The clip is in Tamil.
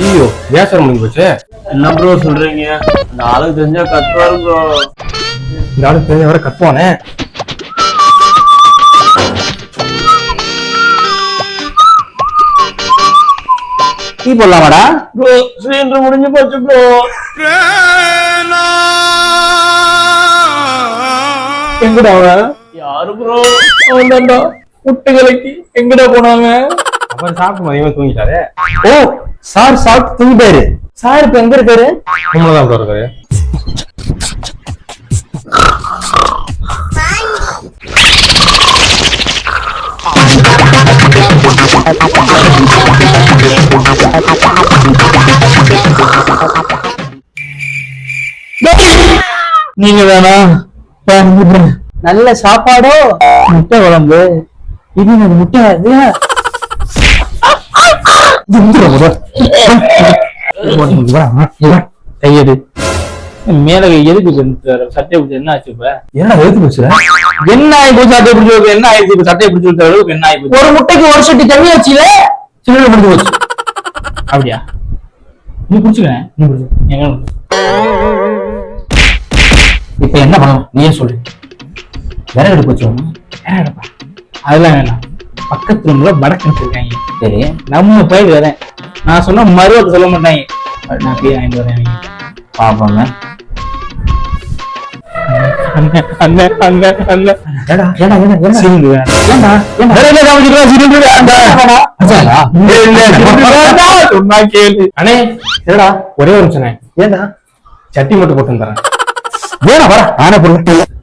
ஐயோ கேஸ் முடிஞ்சு போச்சு. என்ன ப்ரோ சொல்றீங்க? இந்த ஆளுக்கு தெரிஞ்சா கத்துவாரு ப்ரோ. இந்த ஆளுக்கு தெரிஞ்ச வர கத்துவானே. டீ போடலாமாடா? ப்ரோ சிலிண்டர் முடிஞ்சு போச்சு ப்ரோ. எங்கடா அவன்? யாரு ப்ரோ? அவன் தான்டா முட்டை கலக்கி எங்கடா போனாங்க? அவர் சாப்பிட்டு மதியமா தூங்கிட்டாரு. ஓ சார் சாப்பிட்டு தூங்கிட்டாரு. சார் இப்ப எங்க இருக்காரு? ரூம்லதான் ப்ரோ இருக்காரு. நீங்க வேணா நல்ல சாப்பாடோ முட்டை குழம்பு. இது எனக்கு முட்டை அது கையெடு மேல எதுக்கு சட்டை பிடிச்சி என்ன ஆச்சு? இப்ப என்ன எழுத்து போச்சு? என்ன ஆகி போச்சு? சட்டை பிடிச்சி என்ன ஆயிடுச்சு? இப்ப சட்டையை பிடிச்சி விட்ட அளவுக்கு என்ன ஆகி போச்சு? ஒரு முட்டைக்கு ஒரு சட்டி தண்ணி வச்சுல சிலிண்டர் முடிஞ்சு போச்சு. அப்படியா? நீ குடிச்சுக்கிறேன். நீ குடிச்சு எங்க இப்ப என்ன பண்ணணும் நீயே சொல்லு. விறகு எடுப்பு வச்சோம். விறகு எடுப்பா அதெல்லாம் வேணாம். பக்கத்து ரூம்ல வடக்கு இருக்காங்க. சரி நம்ம போய் வரேன். நான் சொன்னா மறுவாக்கு சொல்ல மாட்டாங்க. நான் போய் வாங்கிட்டு வரேன். பாப்பாங்க ஒரே ஒரு நிமிஷம். ஏண்டா சட்டி மட்டும் போட்டு தரேன். வேணா வர ஆன பொருள்